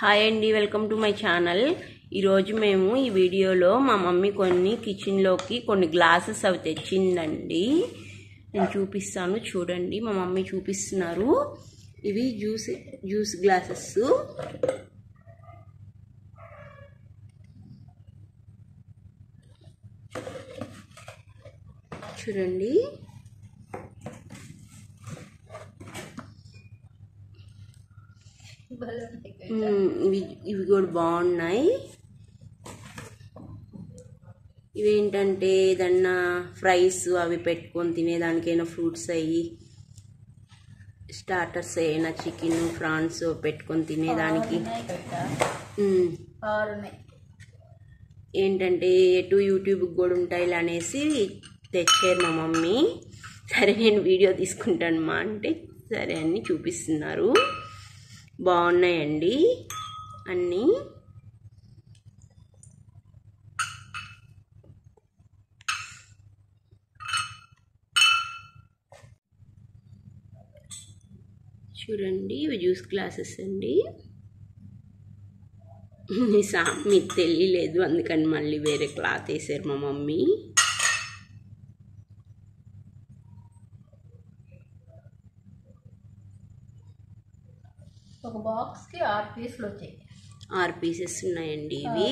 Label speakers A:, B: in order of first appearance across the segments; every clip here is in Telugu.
A: హాయ్ అండి, వెల్కమ్ టు మై ఛానల్. ఈరోజు మేము ఈ వీడియోలో మా మమ్మీ కొన్ని కిచెన్లోకి కొన్ని గ్లాసెస్ అవి తెచ్చిందండి. నేను చూపిస్తాను, చూడండి. మా మమ్మీ చూపిస్తున్నారు. ఇవి జ్యూస్ గ్లాసెస్. చూడండి, ఇవి కూడా బాగున్నాయి. ఇవేంటంటే ఏదన్నా ఫ్రైస్ అవి పెట్టుకొని తినేదానికైనా, ఫ్రూట్స్ అయ్యి స్టార్టర్స్ అయినా, చికెన్ ఫ్రాన్స్ పెట్టుకొని తినేదానికి. ఏంటంటే ఎటు యూట్యూబ్కి కూడా ఉంటాయి అనేసి తెచ్చారు మా మమ్మీ. సరే నేను వీడియో తీసుకుంటాను మా అంటే సరే అని చూపిస్తున్నారు. బాగున్నాయండి అన్నీ. చూడండి, ఇవి జ్యూస్ గ్లాసెస్ అండి. మీకు తెలియలేదు, అందుకని మళ్ళీ వేరే క్లాత్ వేసారు మా మమ్మీ.
B: ఒక బాక్స్కి 6 పీసులు వచ్చాయి.
A: 6 పీసెస్ ఉన్నాయండి ఇవి.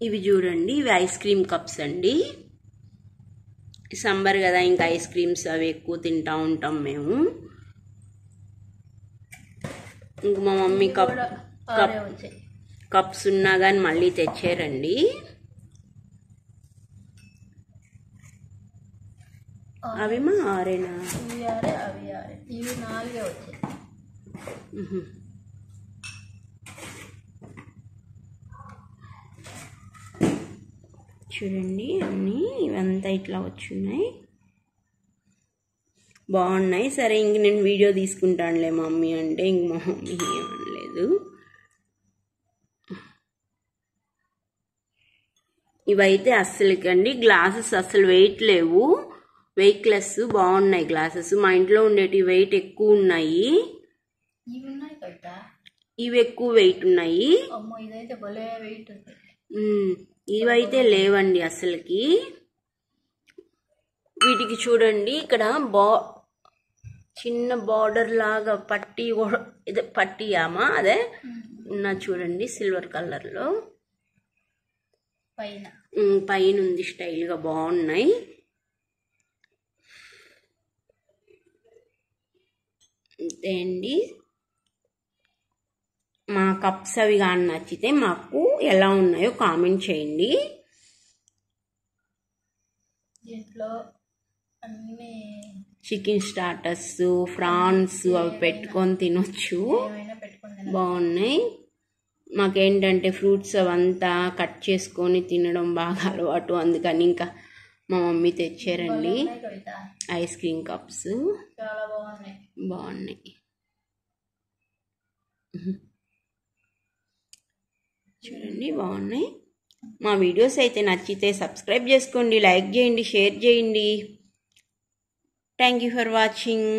A: ఇవి చూడండి, ఇవి ఐస్ క్రీమ్ కప్స్ అండి. సమ్మర్ కదా, ఇంకా ఐస్ క్రీమ్స్ అవి ఎక్కువ తింటా ఉంటాం మేము. ఇంక మా మమ్మీ కప్స్ ఉన్నా కానీ మళ్ళీ తెచ్చారండి. అవేమా 6ఏనా?
B: ఇవి 4 వచ్చాయి.
A: చూడండి, అన్నీ ఇవంతా ఇట్లా వచ్చున్నాయి, బాగున్నాయి. సరే ఇంక నేను వీడియో తీసుకుంటానులే మమ్మీ అంటే ఇంక మా మమ్మీ ఏమనలేదు. ఇవైతే అస్సలకండి గ్లాసెస్ అస్సలు వెయిట్ లేవు, వెయిట్లెస్, బాగున్నాయి గ్లాసెస్. మా ఇంట్లో ఉండేటి వెయిట్ ఎక్కువ ఉన్నాయి. ఇవి ఎక్కువ వెయిట్ ఉన్నాయి. ఇవైతే లేవండి అసలుకి. వీటికి చూడండి, ఇక్కడ చిన్న బార్డర్ లాగా పట్టీ కూడా, ఇదే పట్టీయామా అదే ఉన్న చూడండి, సిల్వర్ కలర్లో పైన ఉంది. స్టైల్గా బాగున్నాయి. అంతే అండి. మా కప్స్ అవి కానీ నచ్చితే మాకు ఎలా ఉన్నాయో కామెంట్ చేయండి. చికెన్ స్టార్టర్స్, ఫ్రాన్స్ అవి పెట్టుకొని తినొచ్చు, బాగున్నాయి. మాకేంటంటే ఫ్రూట్స్ అవంతా కట్ చేసుకొని తినడం బాగా అలవాటు, అందుకని ఇంకా మా మమ్మీ తెచ్చారండి ఐస్ క్రీమ్ కప్స్. బాగున్నాయి. చూడండి, బాగున్నాయి. మా వీడియోస్ అయితే నచ్చితే సబ్స్క్రైబ్ చేసుకోండి, లైక్ చేయండి, షేర్ చేయండి. Thank you for watching.